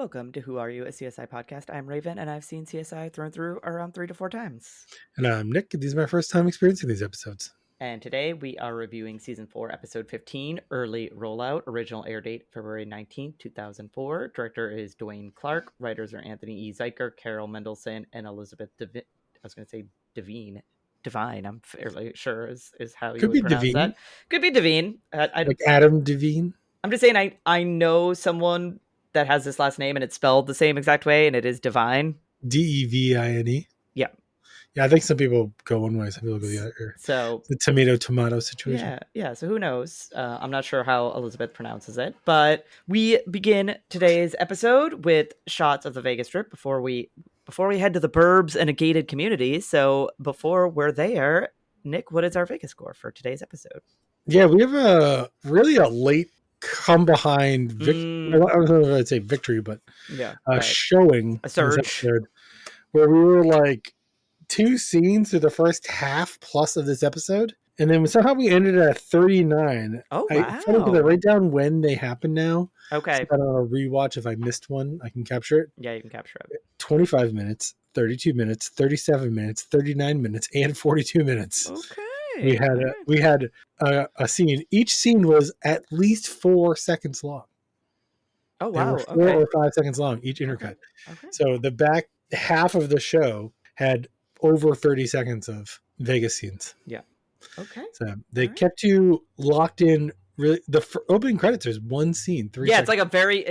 Welcome to Who Are You, a CSI podcast. I'm Raven, and I've seen CSI thrown through around 3 to 4 times. And I'm Nick. This is my first time experiencing these episodes. And today we are reviewing Season 4, Episode 15, Early Rollout. Original air date, February 19th, 2004. Director is Dwayne Clark. Writers are Anthony E. Zeiker, Carol Mendelson, and Elizabeth Devine. I was going to say Devine. Divine, I'm fairly sure is how you would pronounce that. Could be Devine. Like Adam Devine? I'm just saying I know someone that has this last name and it's spelled the same exact way, and it is Divine. Devine. Yeah. Yeah, I think some people go one way, some people go the other. So the tomato situation. Yeah. So who knows? I'm not sure how Elizabeth pronounces it, but we begin today's episode with shots of the Vegas Strip before we head to the burbs and a gated community. So before we're there, Nick, what is our Vegas score for today's episode? Yeah, we have a late come behind victory. I don't know if I'd say victory, but showing a surge where we were like 2 scenes through the first half plus of this episode, and then somehow we ended at 39. Oh, wow. I write down when they happen now. Okay. So I don't want to rewatch. If I missed one, I can capture it. Yeah, you can capture it. 25 minutes, 32 minutes, 37 minutes, 39 minutes, and 42 minutes. Okay. We had a scene. Each scene was at least 4 seconds long. Oh, wow. They were 4 or 5 seconds long, each intercut. Okay. So the back half of the show had over 30 seconds of Vegas scenes. Yeah. Okay. So they kept you locked in. Really, the opening credits is 1 scene. 3 seconds. It's like a very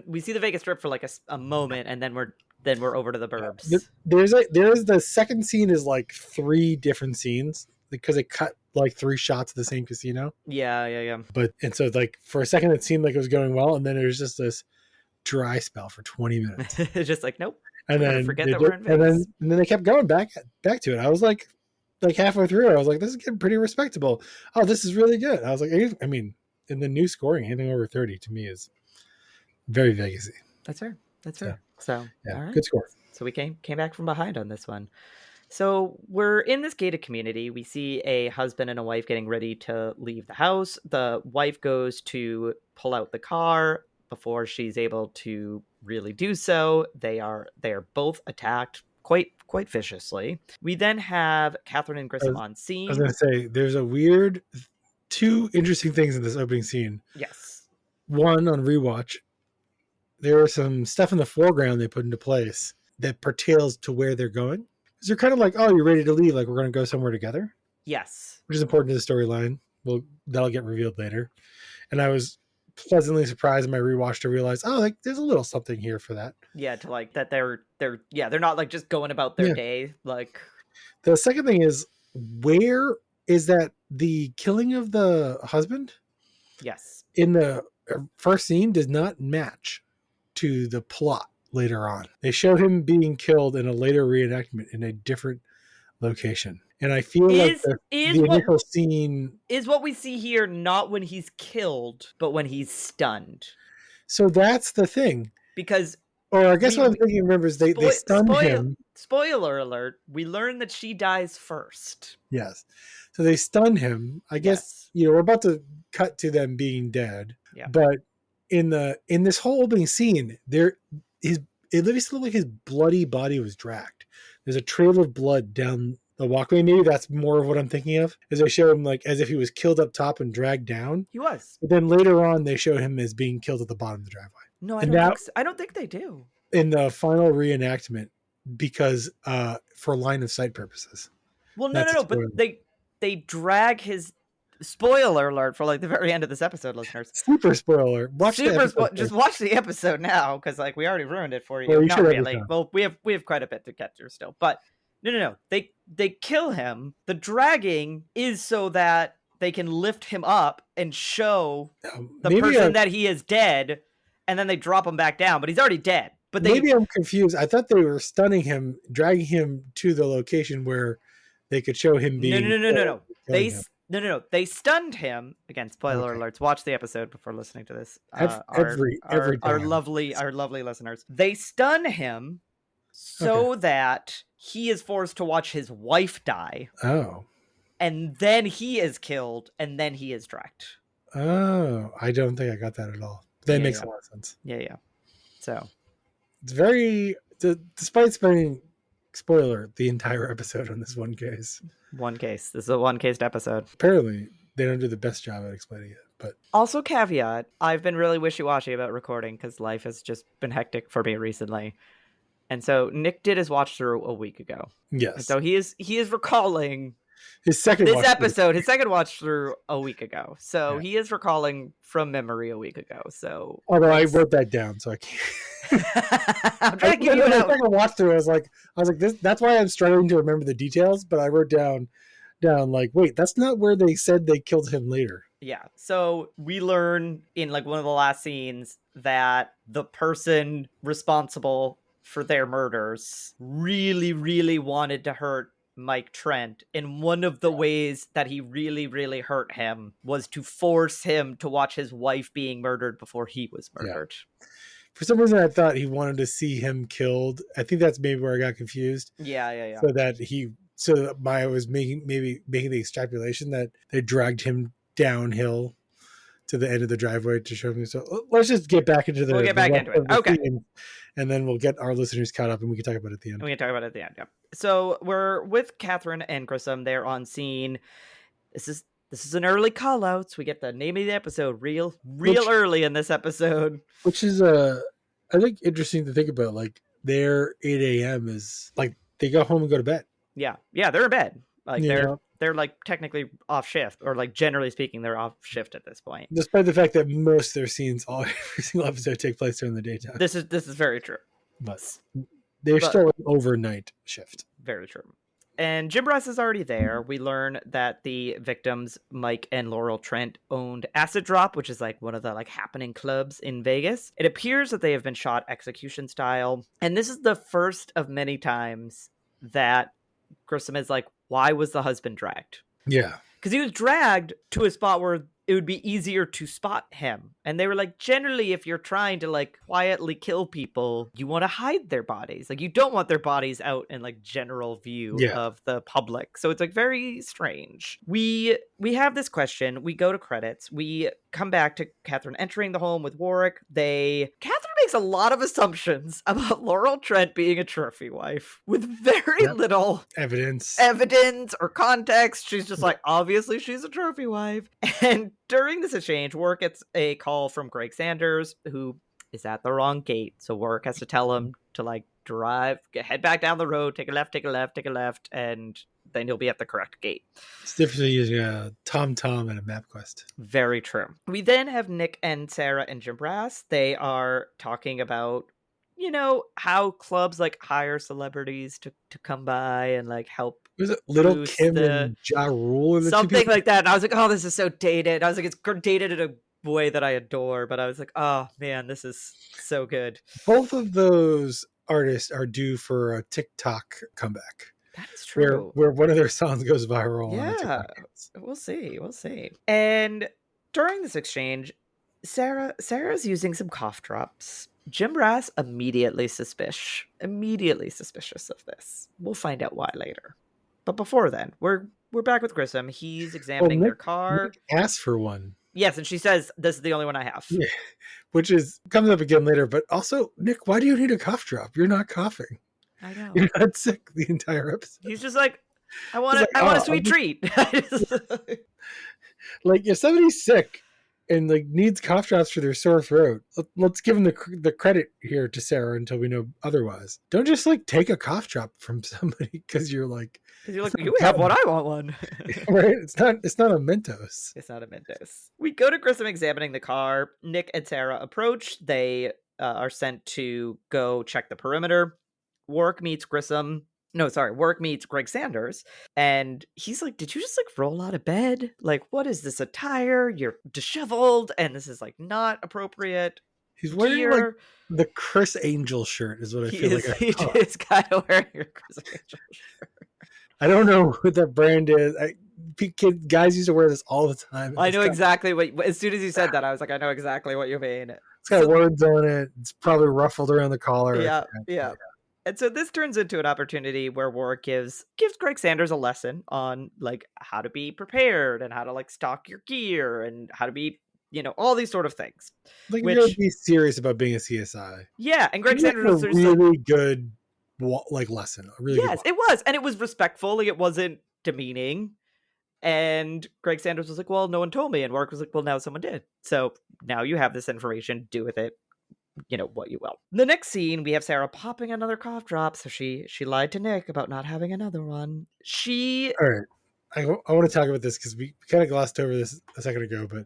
we see the Vegas Strip for like a moment, and then we're over to the burbs. There's the second scene is like 3 different scenes because they cut like 3 shots of the same casino. Yeah. But and so like for a second it seemed like it was going well, and then there's just this dry spell for 20 minutes. It's just like nope. And then forget that we're in Vegas. And then they kept going back to it. I was like halfway through, I was like, this is getting pretty respectable. Oh, this is really good. I was like, I mean, in the new scoring, anything over 30 to me is very Vegas-y. That's fair. So yeah, all right. Good score. So we came back from behind on this one. So we're in this gated community. We see a husband and a wife getting ready to leave the house. The wife goes to pull out the car before she's able to really do so. They are both attacked quite viciously. We then have Catherine and Grissom on scene. I was going to say, there's a weird 2 interesting things in this opening scene. Yes. One, on rewatch, there was some stuff in the foreground they put into place that pertains to where they're going. Because they're kind of like, oh, you're ready to leave, like we're going to go somewhere together. Yes. Which is important to the storyline. Well, that'll get revealed later. And I was pleasantly surprised in my rewatch to realize, oh, like there's a little something here for that. Yeah, to like that they're not like just going about their day. Like the second thing is, where is that the killing of the husband? Yes. In the first scene does not match to the plot later on. They show him being killed in a later reenactment in a different location. And I feel like the initial scene is what we see here, not when he's killed, but when he's stunned. So that's the thing. Because what I'm thinking, remember, is they stunned him. Spoiler alert, we learn that she dies first. Yes. So they stun him. I guess, we're about to cut to them being dead. Yeah. But in this whole opening scene, it literally looked like his bloody body was dragged. There's a trail of blood down the walkway. Maybe that's more of what I'm thinking of, is they show him like as if he was killed up top and dragged down. He was. But then later on, they show him as being killed at the bottom of the driveway. No, I don't think they do. In the final reenactment, because for line of sight purposes. Well, no, but they drag his. Spoiler alert for like the very end of this episode, listeners. Super spoiler. Just watch the episode now, because like we already ruined it for you. Well, not really. Well, we have quite a bit to get through still, but no. They kill him. The dragging is so that they can lift him up and show the person that he is dead, and then they drop him back down. But he's already dead. But maybe I'm confused. I thought they were stunning him, dragging him to the location where they could show him being. No. They stunned him. Again, spoiler alerts. Watch the episode before listening to this. Our lovely listeners. They stun him so that he is forced to watch his wife die. Oh. And then he is killed, and then he is dragged. Oh, I don't think I got that at all. That makes a lot of sense. Yeah. So It's very, despite spending, spoiler, the entire episode on this one case. one case. This is a one-cased episode. Apparently, they don't do the best job at explaining it, but Also, caveat: I've been really wishy-washy about recording because life has just been hectic for me recently. And so Nick did his watch through a week ago. And yes, so he is recalling his second this watch through. episode, his second watch through a week ago. So Yeah. he is recalling from memory a week ago. So Although I wrote that down, so I can't. I'm trying to give you an out. Second watch through, I was like, this. That's why I'm struggling to remember the details. But I wrote down like, wait, that's not where they said they killed him later. Yeah. So we learn in like one of the last scenes that the person responsible for their murders really, really wanted to hurt Mike Trent. And one of the ways that he really, really hurt him was to force him to watch his wife being murdered before he was murdered. Yeah. For some reason, I thought he wanted to see him killed. I think that's maybe where I got confused. Yeah. So that Maya was making the extrapolation that they dragged him downhill to the end of the driveway to show me. So let's just get back into We'll get back into it. Okay. Theme, and then we'll get our listeners caught up and we can talk about it at the end. We can talk about it at the end, yeah. So we're with Catherine and Grissom. They're on scene. This is an early call out. So we get the name of the episode real early in this episode. Which is I think interesting to think about. Like their 8 a.m. is like they go home and go to bed. Yeah, they're in bed. Like they're like technically off shift, or like generally speaking, they're off shift at this point. Despite the fact that most of their scenes, every single episode, take place during the daytime. This is very true. But they're still an overnight shift. Very true. And Jim Ross is already there. We learn that the victims, Mike and Laurel Trent, owned Acid Drop, which is like one of the like happening clubs in Vegas. It appears that they have been shot execution style. And this is the first of many times that Grissom is like, why was the husband dragged? Yeah. Because he was dragged to a spot where it would be easier to spot him. And they were like, generally, if you're trying to like quietly kill people, you want to hide their bodies. Like you don't want their bodies out in like general view of the public. So it's like very strange. We have this question. We go to credits. We come back to Catherine entering the home with Warwick. Catherine makes a lot of assumptions about Laurel Trent being a trophy wife with very little evidence or context. She's just like, obviously she's a trophy wife. And during this exchange, Warwick gets a call from Greg Sanders, who is at the wrong gate. So Warwick has to tell him to like head back down the road, take a left, and then you'll be at the correct gate. It's different using a TomTom and a MapQuest. Very true. We then have Nick and Sarah and Jim Brass. They are talking about, how clubs like hire celebrities to come by and like help. Was it Little Kim and Ja Rule? Something like that. And I was like, oh, this is so dated. I was like, it's dated in a way that I adore, but I was like, oh man, this is so good. Both of those artists are due for a TikTok comeback. That is true. Where one of their songs goes viral. Yeah, we'll see. And during this exchange, Sarah's using some cough drops. Jim Brass immediately suspicious of this. We'll find out why later. But before then, we're back with Grissom. He's examining their car. Nick asked for one. Yes, and she says, this is the only one I have. Yeah, which comes up again later. But also, Nick, why do you need a cough drop? You're not coughing. I know. You're not sick the entire episode. He's just like, I want a sweet treat. Like, if somebody's sick and like needs cough drops for their sore throat, let's give them the credit here to Sarah until we know otherwise. Don't just like take a cough drop from somebody because you're like, you have one, I want one. Right? It's not a Mentos. It's not a Mentos. We go to Grissom examining the car. Nick and Sarah approach. They are sent to go check the perimeter. Warwick meets Greg Sanders, and he's like, did you just like roll out of bed? Like, what is this attire? You're disheveled, and this is like not appropriate. He's wearing like the Chris Angel shirt is what I feel like. He is kind of wearing your Chris Angel shirt. I don't know what that brand is. Guys used to wear this all the time. I know exactly what. As soon as you said that, I was like, I know exactly what you mean. It's got words on it. It's probably ruffled around the collar. Yeah. And so this turns into an opportunity where Warwick gives Greg Sanders a lesson on like how to be prepared and how to like stock your gear and how to be, all these sort of things. Like, if you're going to Which, be serious about being a CSI, yeah, and Greg it's like Sanders a was just like, really good lesson, a really good yes, one. it was. And it was respectful. Like, it wasn't demeaning. And Greg Sanders was like, well, no one told me. And Warwick was like, well, now someone did. So now you have this information. Do with it, what you will. The next scene, we have Sarah popping another cough drop. So she lied to Nick about not having another one. All right. I want to talk about this because we kind of glossed over this a second ago, but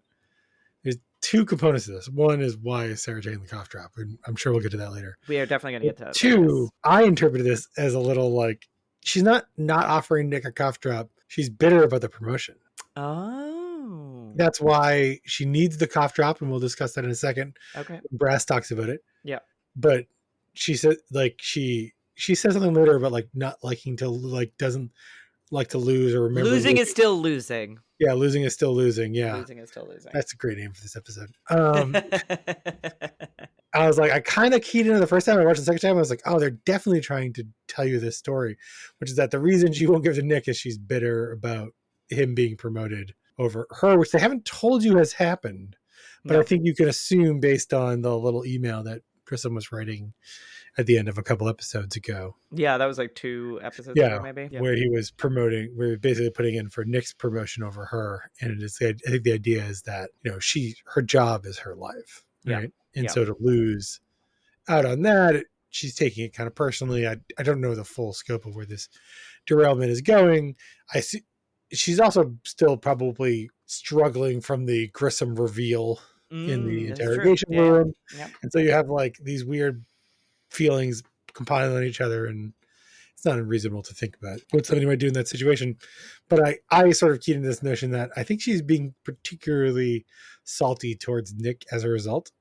there's two components to this. One is why is Sarah taking the cough drop, and I'm sure we'll get to that later. We are definitely going to get to that. Two, yes. I interpreted this as a little like she's not offering Nick a cough drop. She's bitter about the promotion. Oh. That's why she needs the cough drop, and we'll discuss that in a second. Okay. Brass talks about it. Yeah. But she said she says something later about like not liking to doesn't like to lose or remember losing is still losing. Yeah, losing is still losing. Yeah, losing is still losing. That's a great name for this episode. I was like, I kind of keyed into the first time. I watched the second time. I was like, oh, they're definitely trying to tell you this story, which is that the reason she won't give to Nick is she's bitter about him being promoted over her, which they haven't told you has happened. But I think you can assume based on the little email that Grissom was writing at the end of a couple episodes ago. Yeah, that was like 2 episodes ago, maybe. Yeah. Where he was promoting, where basically putting in for Nick's promotion over her. And it is, I think the idea is that, her job is her life. Right. And so to lose out on that, she's taking it kind of personally. I don't know the full scope of where this derailment is going. I see she's also still probably struggling from the Grissom reveal in the interrogation room. Yeah. And so you have like these weird feelings compiling on each other, and it's not unreasonable to think about what somebody might do in that situation. But I sort of keyed into this notion that I think she's being particularly salty towards Nick as a result.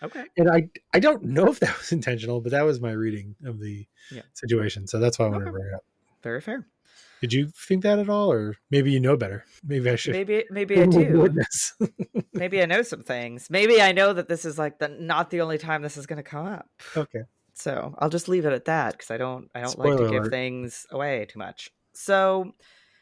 Okay. And I don't know if that was intentional, but that was my reading of the situation. So that's why I wanted to bring it up. Very fair. Did you think that at all? Or maybe you know better. Maybe I should. Maybe I do. Maybe I know some things. Maybe I know that this is like not the only time this is going to come up. Okay. So I'll just leave it at that because I don't Spoiler like to give alert. things away too much. So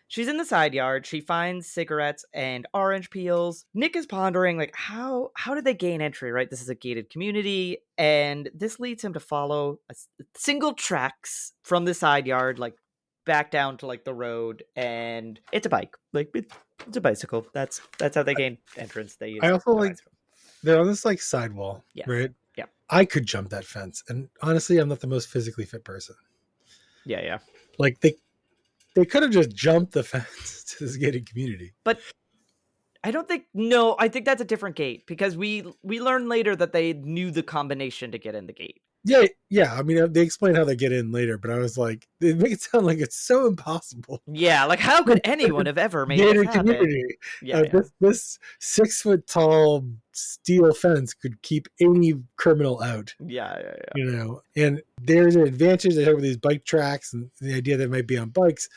she's in the side yard. She finds cigarettes and orange peels. Nick is pondering, like, how did they gain entry, right? This is a gated community, and this leads him to follow single tracks from the side yard, like, back down to, like, the road, and it's a bike. Like, it's a bicycle. That's how they gain entrance. They use I also like, they're on this, like, sidewall, right? Yeah. I could jump that fence, and honestly, I'm not the most physically fit person. Yeah. Like, they could have just jumped the fence to this gated community. But I think that's a different gate because we learn later that they knew the combination to get in the gate. Yeah. I mean, they explain how they get in later, but I was like, they make it sound like it's so impossible. Yeah, like how could anyone have ever made it happen? Community. This 6 foot tall steel fence could keep any criminal out. Yeah. And there's an advantage. They talk about these bike tracks and the idea that it might be on bikes.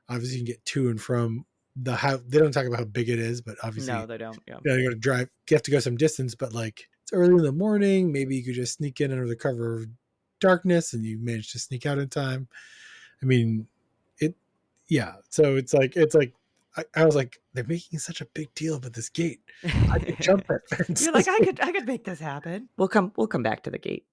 Obviously, you can get to and from the house. They don't talk about how big it is, but obviously, no, they don't. Yeah, you got to drive. You have to go some distance, but like it's early in the morning. Maybe you could just sneak in under the cover of darkness, and you manage to sneak out in time. I mean, So it's like I was like, they're making such a big deal about this gate. I could jump that fence. You're like, I could make this happen. We'll come back to the gate.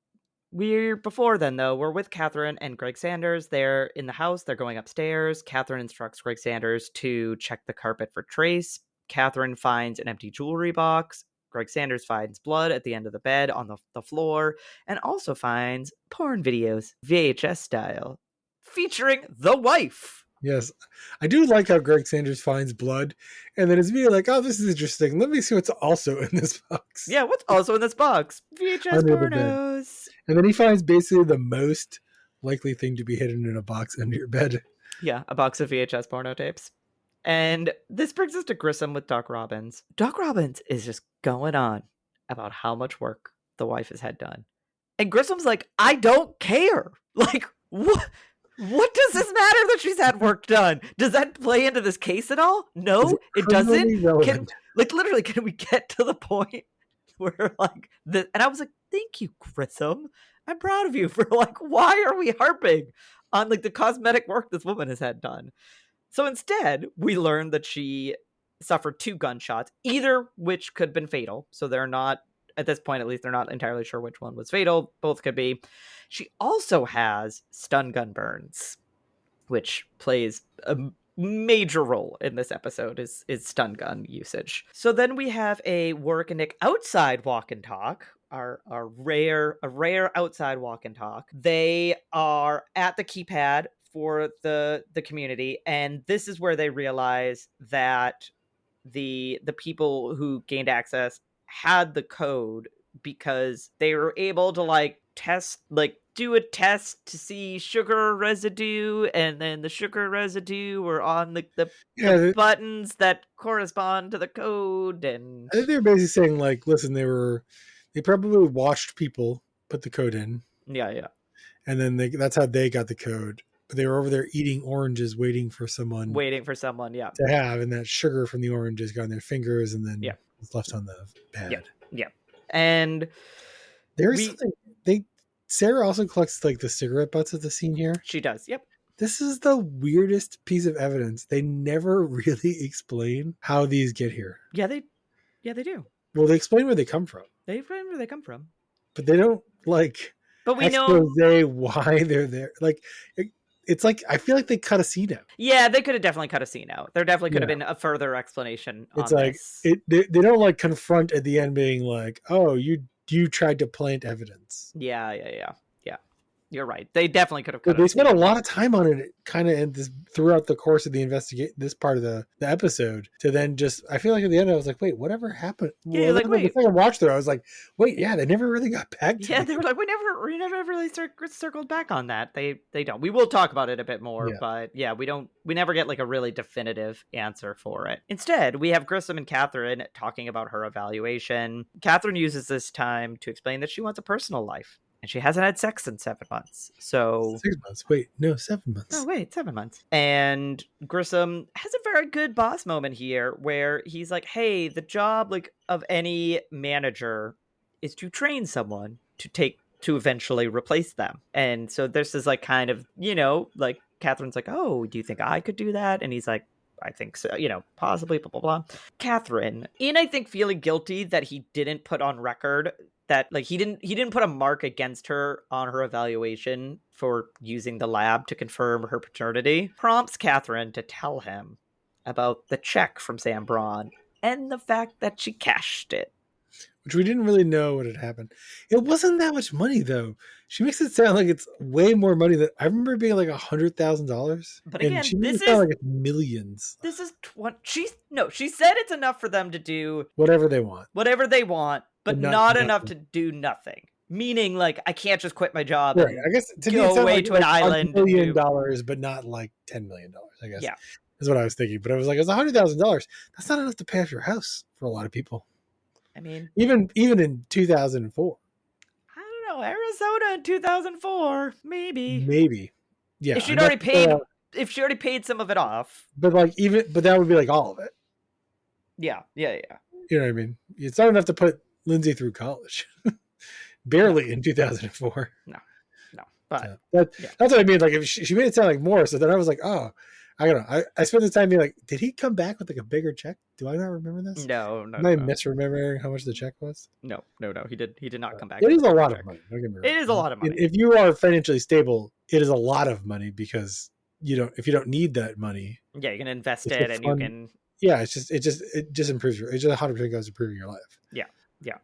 Before then, though, we're with Catherine and Greg Sanders. They're in the house. They're going upstairs. Catherine instructs Greg Sanders to check the carpet for trace. Catherine finds an empty jewelry box. Greg Sanders finds blood at the end of the bed on the floor, and also finds porn videos, VHS style, featuring the wife. Yes. I do like how Greg Sanders finds blood, and then it's me like, oh, this is interesting. Let me see what's also in this box. Yeah, what's also in this box? VHS pornos. And then he finds basically the most likely thing to be hidden in a box under your bed. Yeah, a box of VHS porno tapes. And this brings us to Grissom with Doc Robbins. Doc Robbins is just going on about how much work the wife has had done. And Grissom's like, I don't care. Like, what? What does this matter that she's had work done? Does that play into this case at all? No, it doesn't. Can we get to the point where like and I was like, thank you, Grissom. I'm proud of you for like, why are we harping on like the cosmetic work this woman has had done? So instead, we learn that she suffered 2 gunshots, either which could have been fatal. So they're not, at this point at least, they're not entirely sure which one was fatal. Both could be. She also has stun gun burns, which plays a major role in this episode, is stun gun usage. So then we have a Warwick and Nick outside walk and talk. A rare outside walk and talk. They are at the keypad for the community, and this is where they realize that the people who gained access had the code because they were able to do a test to see sugar residue, and then the sugar residue were on the buttons that correspond to the code. And I think they were basically saying, like, listen, they probably watched people put the code in, yeah, and then that's how they got the code. But they were over there eating oranges, waiting for someone yeah, to have, and that sugar from the oranges got on their fingers, and then was left on the pad. Yeah. And there's something Sarah also collects like the cigarette butts at the scene here. She does. Yep. This is the weirdest piece of evidence. They never really explain how these get here. Yeah, they do. Well, they explain where they come from. They explain where they come from, but they don't But we know why they're there. Like, it's like, I feel like they cut a scene out. Yeah, they could have definitely cut a scene out. There definitely could have been a further explanation. It's on like this. They don't like confront at the end, being like, "Oh, you tried to plant evidence." Yeah. You're right. They definitely could have cut. They spent a lot of time on it, kind of, throughout the course of the investigation, this part of the episode. To then just, I feel like at the end, I was like, "Wait, whatever happened?" Yeah, like, wait. The second watch through, I was like, "Wait, yeah, they never really got back to." Yeah, they were like, we never really circled back on that. They don't. We will talk about it a bit more, but yeah, we never get like a really definitive answer for it. Instead, we have Grissom and Catherine talking about her evaluation. Catherine uses this time to explain that she wants a personal life. And she hasn't had sex in 7 months. So 6 months. Wait, no, 7 months. Oh, wait, 7 months. And Grissom has a very good boss moment here where he's like, hey, the job of any manager is to train someone to eventually replace them. And so this is kind of, Catherine's like, oh, do you think I could do that? And he's like, I think so, possibly, blah, blah, blah. Catherine, I think feeling guilty that he didn't put on record that he didn't put a mark against her on her evaluation for using the lab to confirm her paternity, prompts Catherine to tell him about the check from Sam Braun and the fact that she cashed it. Which we didn't really know what had happened. It wasn't that much money, though. She makes it sound like it's way more money than I remember it being like $100,000. But again, she makes it sound like it's millions. This is she said it's enough for them to do whatever they want. But not enough to do nothing. Meaning, I can't just quit my job and I guess to go away to an island. $1 million, but not like $10 million, I guess. Yeah. Is what I was thinking. But I was like, it's $100,000. That's not enough to pay off your house for a lot of people. I mean, even in 2004. I don't know. Arizona in 2004, maybe. Yeah. If she already paid some of it off. But that would be all of it. Yeah. You know what I mean? It's not enough to put Lindsay through college. Barely in 2004. No. But that's what I mean. If she made it sound like more, so then I was like, oh, I don't know. I spent the time being like, did he come back with a bigger check? Do I not remember this? No. Am I misremembering how much the check was? No. He did not come back. It is a lot of money. Don't get me wrong. It is a lot of money. If you are financially stable, it is a lot of money because if you don't need that money. Yeah, you can invest it and you can. Yeah, it just improves it just 100% goes improving your life. Yeah.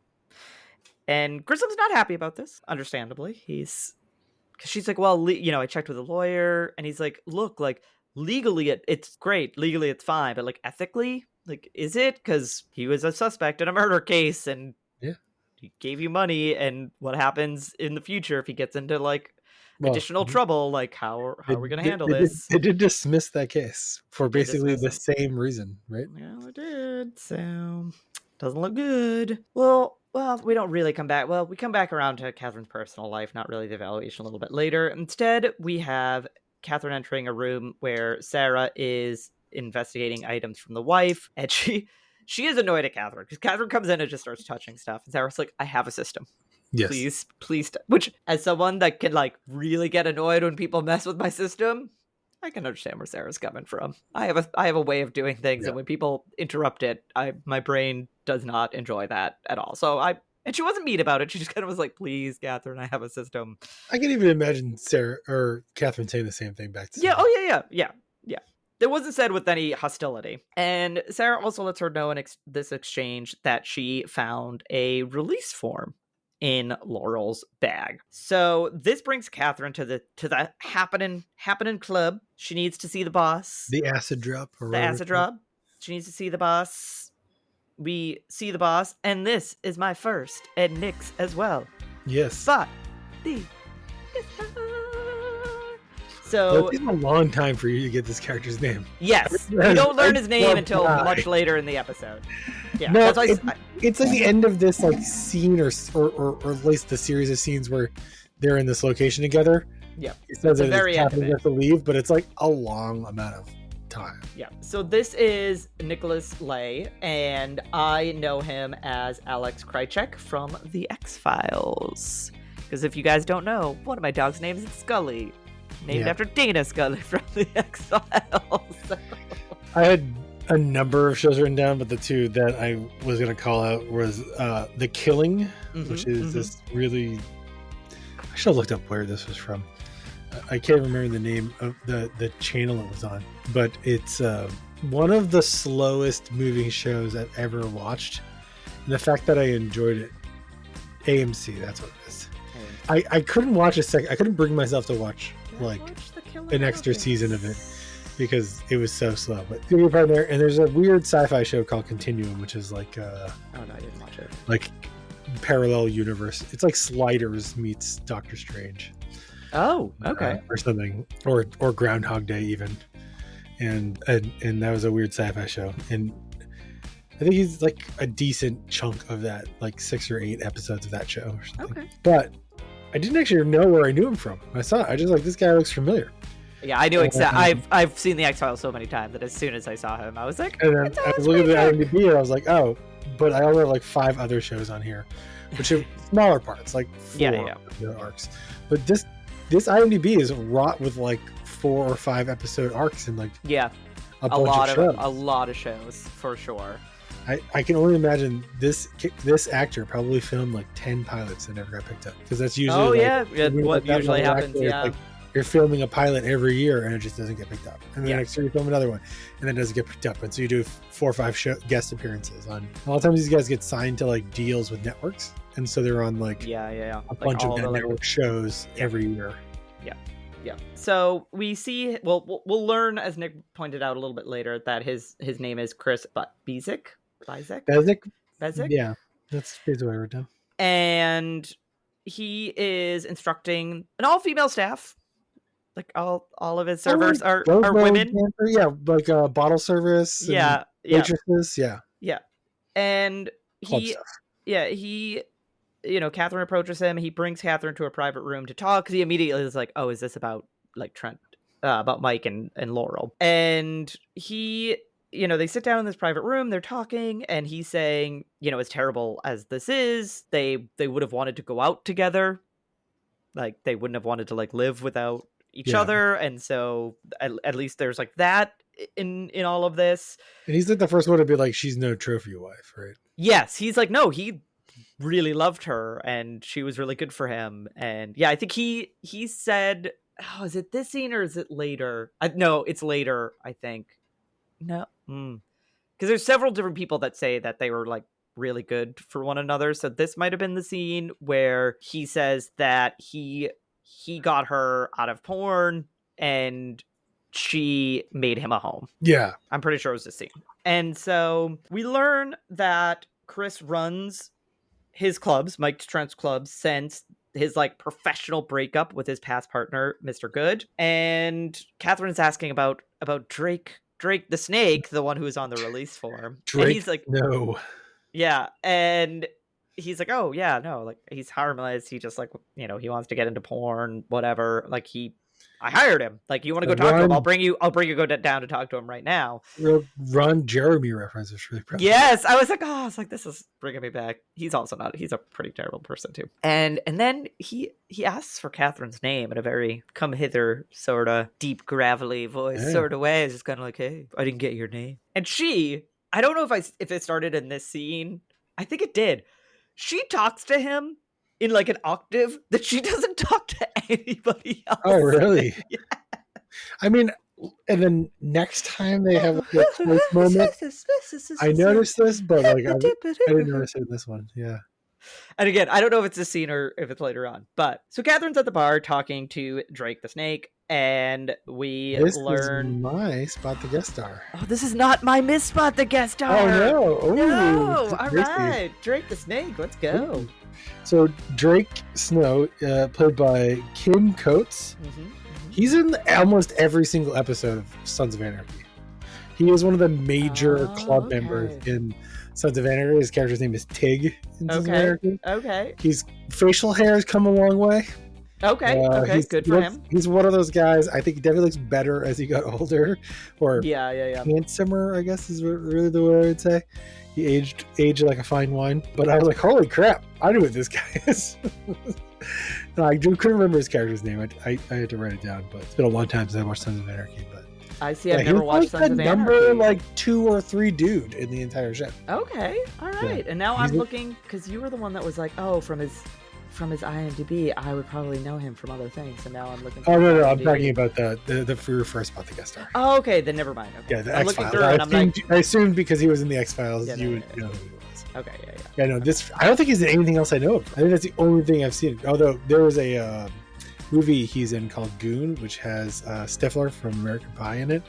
And Grissom's not happy about this, understandably. Because she's like, well, I checked with a lawyer, and he's like, look, legally it's great, legally it's fine, but ethically, is it? Because he was a suspect in a murder case, and he gave you money, and what happens in the future if he gets into additional trouble? How are we going to handle this? They did dismiss that case for basically the same reason, right? Yeah, it did. So doesn't look good. Well, we don't really come back. Well, we come back around to Catherine's personal life, not really the evaluation, a little bit later. Instead, we have Catherine entering a room where Sarah is investigating items from the wife, and she is annoyed at Catherine because Catherine comes in and just starts touching stuff, and Sarah's like, I have a system. Yes. Please. Which, as someone that can really get annoyed when people mess with my system, I can understand where Sarah's coming from. I have a way of doing things, Yeah. and when people interrupt it, my brain does not enjoy that at all. And she wasn't mean about it. She just kind of was like, "Please, Catherine, I have a system." I can even imagine Sarah or Catherine saying the same thing back to Yeah. Sarah. Oh yeah. It wasn't said with any hostility. And Sarah also lets her know in this exchange that she found a release form in Laurel's bag. So this brings Catherine to the happening club. She needs to see the boss. The acid drop. The acid drop. She needs to see the boss. We see the boss, and this is my first, and Nick's as well. Yes. But the So it's been a long time for you to get this character's name. Yes, we don't learn his name until much later in the episode. Yeah, no, it's like the end of this like scene, or at least the series of scenes where they're in this location together. Yeah, it says that very Catherine has to leave, but it's like a long amount of time. Yeah, so this is Nicholas Lay, and I know him as Alex Krycek from The X-Files. Because if you guys don't know, one of my dog's names is Scully. Named after Dana Scully from The X-Files. I had a number of shows written down, but the two that I was going to call out was The Killing, which is this really... I should have looked up where this was from. I can't remember the name of the channel it was on, but it's one of the slowest moving shows I've ever watched. And the fact that I enjoyed it. AMC, that's what it is. I couldn't watch a second. I couldn't bring myself to watch like an extra season of it because it was so slow. But you're part there, and there's a weird sci-fi show called Continuum, which is like oh no, I didn't watch it. Like parallel universe. It's like Sliders meets Doctor Strange. Oh, okay. Or something, or Groundhog Day even, and that was a weird sci-fi show, and I think he's like a decent chunk of that, like 6 or 8 episodes of that show or something. Okay. But I didn't actually know where I knew him from. I just like, this guy looks familiar. Yeah, I knew exactly. I've seen the X-Files so many times that as soon as I saw him, I was like, and then I was looking at the IMDb and I was like, oh, but I only have like 5 other shows on here, which are smaller parts, like 4 arcs. But this IMDb is wrought with like 4 or 5 episode arcs and like a lot of shows for sure. I can only imagine this actor probably filmed like 10 pilots that never got picked up, because that's usually what usually happens. Like, you're filming a pilot every year and it just doesn't get picked up, and then next year you film another one and then it doesn't get picked up, and so you do 4 or 5 guest appearances on. A lot of times these guys get signed to like deals with networks, and so they're on like a bunch of network shows every year. Yeah. So we see. We'll learn, as Nick pointed out a little bit later, that his name is Chris Bezic. Bezic? Yeah, that's basically what I wrote down. And he is instructing an all-female staff. Like all of his servers are women. Yeah, like bottle service. And waitresses. Yeah. And he, Catherine approaches him. He brings Catherine to a private room to talk, because he immediately is like, "Oh, is this about like Trent, about Mike and Laurel?" And he, they sit down in this private room. They're talking, and he's saying, as terrible as this is, they would have wanted to go out together. Like they wouldn't have wanted to like live without each other, and so at least there's like that in all of this. And he's like the first one to be like, "She's no trophy wife," right? Yes, he's like, no, he really loved her and she was really good for him. And I think he said, oh, is it this scene or is it later? No, it's later, I think. No, because there's several different people that say that they were like really good for one another, so this might have been the scene where he says that he got her out of porn and she made him a home. Yeah, I'm pretty sure it was the scene. And so we learn that Chris runs his clubs, Mike Trent's clubs, since his like professional breakup with his past partner, Mr. Good. And Catherine's asking about Drake the snake, the one who was on the release form. Drake, and he's like, no. Yeah, and he's like, oh yeah, no, like he's harmless. He just like, he wants to get into porn, whatever. Like I hired him. Like, you want to go talk to him? I'll bring you go down to talk to him right now. Ron Jeremy reference is really proud. Yes, I was like, this is bringing me back. He's also not. He's a pretty terrible person too. And then he asks for Catherine's name in a very come hither sort of deep gravelly voice sort of way. It's just kind of like, hey, I didn't get your name. And I don't know if it started in this scene. I think it did. She talks to him in like an octave that she doesn't talk to anybody else. Oh, really? Yeah. I mean, and then next time they have like, a close moment, I noticed this, but like I didn't notice it in this one. Yeah. And again, I don't know if it's a scene or if it's later on. But so Catherine's at the bar talking to Drake the Snake, and this is my Spot the Guest Star. Oh, this is not my Miss Spot the Guest Star. Oh no! Ooh, no! All right, Drake the Snake. Let's go. Ooh. So Drake Snow, played by Kim Coates. He's in almost every single episode of Sons of Anarchy. He is one of the major club members in Sons of Anarchy. His character's name is Tig in Sons of Anarchy. Okay. His facial hair has come a long way. Okay. Good for him. He's one of those guys. I think he definitely looks better as he got older, or handsomer, I guess is really the way I would say. He aged like a fine wine. But I was like, holy crap! I knew what this guy is. No, I couldn't remember his character's name. I had to write it down, but it's been a long time since I watched Sons of Anarchy. But I see. I've never watched Sons of Anarchy. Number like 2 or 3 dude in the entire show. Okay, all right. And now I'm looking because you were the one that was like, oh, from his IMDb, I would probably know him from other things. And now I'm looking. Oh no, I'm talking about the first Spot the Guest Star. Oh, okay, then never mind. Okay. Yeah, the X Files. I assumed because he was in the X Files, you would know who he was. Okay, yeah. No, I don't think he's in anything else I know of. I think that's the only thing I've seen. Although there was a movie he's in called Goon, which has Stifler from American Pie in it,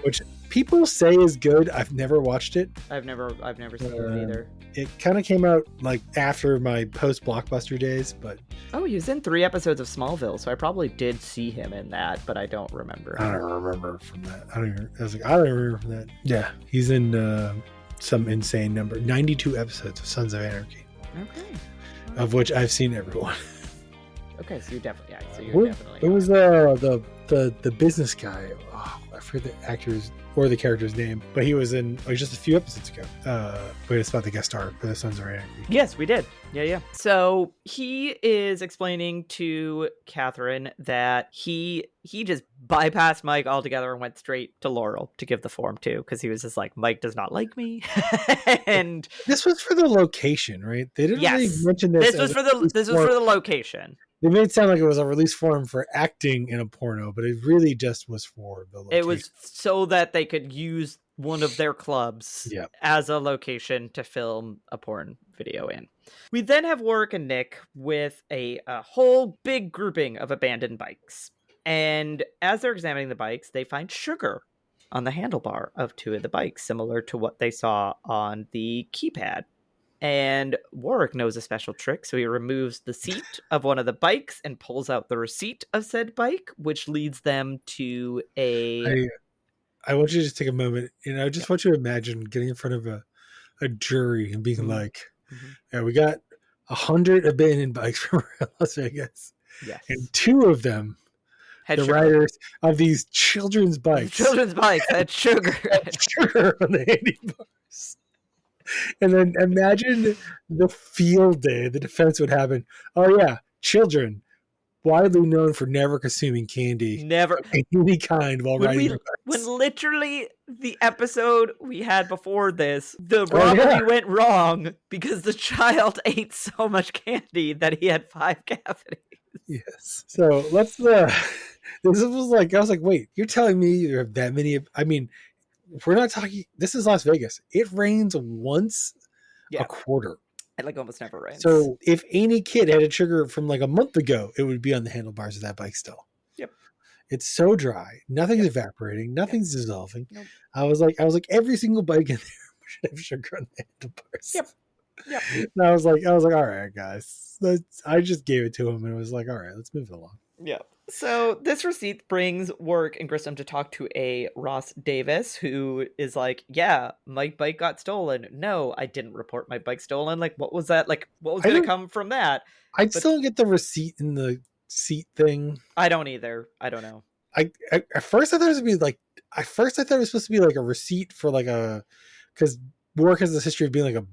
which people say is good. I've never watched it. I've never seen it either. It kind of came out like after my post Blockbuster days, but he was in 3 episodes of Smallville, so I probably did see him in that, but I don't remember. I don't remember from that. I don't remember from that. Yeah, he's in some insane number, 92 episodes of Sons of Anarchy. Okay. Of which I've seen every one. Okay, so you're definitely It was the business guy. Oh, I forget the actor's or the character's name, but he was in just a few episodes ago. We had Spot the Guest Star for the Sons of Anarchy. Yes, we did. Yeah. So he is explaining to Catherine that he just bypassed Mike altogether and went straight to Laurel to give the form to, because he was just like, Mike does not like me. And this was for the location, right? They didn't really mention this. This was for the location. They made it sound like it was a release form for acting in a porno, but it really just was for the location. It was so that they could use one of their clubs as a location to film a porn video in. We then have Warwick and Nick with a whole big grouping of abandoned bikes. And as they're examining the bikes, they find sugar on the handlebar of 2 of the bikes, similar to what they saw on the keypad. And Warwick knows a special trick, so he removes the seat of one of the bikes and pulls out the receipt of said bike, which leads them to a... I want you to just take a moment, and I just want you to imagine getting in front of a jury and being like, yeah, we got 100 abandoned bikes from Las Vegas. Yes. And 2 of them, the riders of these children's bikes. Had sugar. Sugar on the handlebars. And then imagine the field day the defense would have. Oh yeah, children, widely known for never consuming candy, never any kind while riding their bikes. When literally the episode we had before this, the robbery went wrong because the child ate so much candy that he had 5 cavities. Yes. So let's. This was like, I was like, wait, you're telling me you have that many? I mean, we're not talking. This is Las Vegas. It rains once a quarter. It like almost never rains. So if any kid had a sugar from like a month ago, it would be on the handlebars of that bike still. Yep. It's so dry. Nothing's evaporating. Nothing's dissolving. Nope. I was like, every single bike in there should have sugar on the handlebars. Yep. And I was like, all right, guys. I just gave it to him and it was like, all right, let's move it along. Yeah. So this receipt brings Warwick and Grissom to talk to a Ross Davis, who is like, yeah, my bike got stolen. No, I didn't report my bike stolen. Like, what was that? Like, what was going to come from that? Still get the receipt in the seat thing. I don't either. I don't know. At first I thought it was gonna be like. At first I thought it was supposed to be like a receipt for like a, because Warwick has this history of being like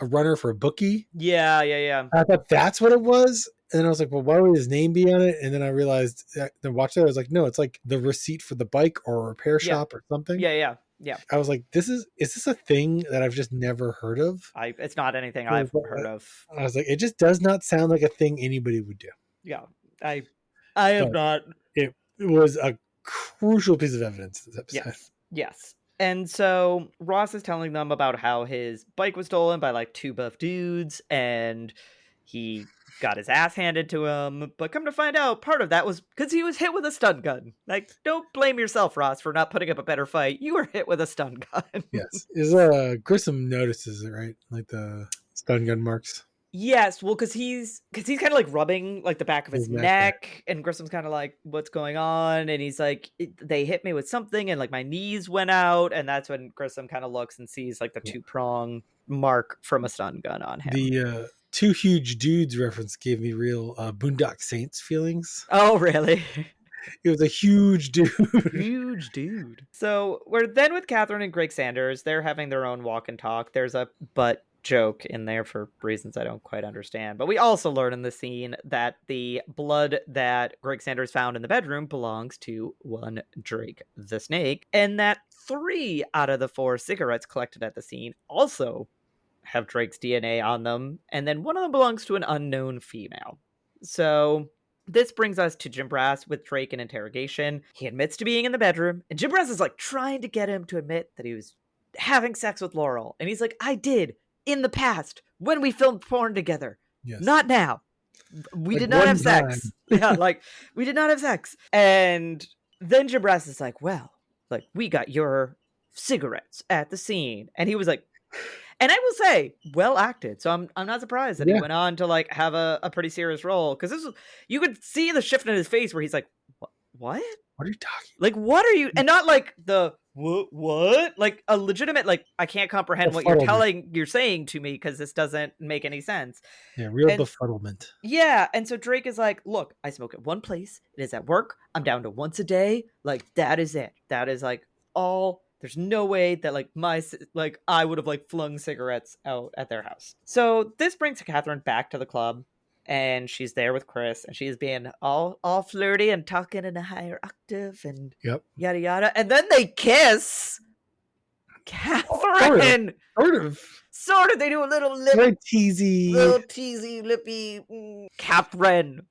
a runner for a bookie. Yeah, yeah, yeah. I thought that's what it was. And then I was like, well, why would his name be on it? And then I realized, then watched it. I was like, no, it's like the receipt for the bike or a repair Yeah. shop or something. Yeah, yeah, yeah. I was like, is this a thing that I've just never heard of? It's not anything I've heard of. I was like, it just does not sound like a thing anybody would do. Yeah. I have But not. it was a crucial piece of evidence this episode. Yes. Yes. And so Ross is telling them about how his bike was stolen by like two buff dudes and he got his ass handed to him. But come to find out, part of that was because he was hit with a stun gun. Like, don't blame yourself, Ross, for not putting up a better fight. You were hit with a stun gun. Yes. Grissom notices it, right? Like the stun gun marks. Yes, well, because he's kind of like rubbing like the back of his neck, and Grissom's kind of like, "What's going on?" And he's like, "They hit me with something, and like my knees went out." And that's when Grissom kind of looks and sees like the 2-prong mark from a stun gun on him. The two huge dudes reference gave me real Boondock Saints feelings. Oh, really? It was a huge dude. Huge dude. So we're then with Catherine and Greg Sanders. They're having their own walk and talk. There's a butt joke in there for reasons I don't quite understand. But we also learn in the scene that the blood that Greg Sanders found in the bedroom belongs to one Drake the Snake, and that 3 out of the 4 cigarettes collected at the scene also have Drake's DNA on them, and then one of them belongs to an unknown female. So this brings us to Jim Brass with Drake in interrogation. He admits to being in the bedroom, and Jim Brass is like trying to get him to admit that he was having sex with Laurel. And he's like, I did in the past when we filmed porn together. Yes. Not now. We like did not have sex. Yeah, like we did not have sex. And then Jim Brass is like, well, like we got your cigarettes at the scene. And he was like, and I will say, well acted. So I'm not surprised that he went on to like have a pretty serious role, because this was, you could see the shift in his face where he's like, what? What are you talking? Like, what are you? And not like the what? Like a legitimate, like, I can't comprehend what you're saying to me because this doesn't make any sense. Yeah, real befuddlement. Yeah, and so Drake is like, look, I smoke at one place. It is at work. I'm down to once a day. Like, that is it. That is like all. There's no way that like I would have like flung cigarettes out at their house. So this brings Catherine back to the club, and she's there with Chris, and she's being all flirty and talking in a higher octave and yada yada. And then they kiss. Catherine, sort of. They do a little lip, little teasy, lippy. Catherine.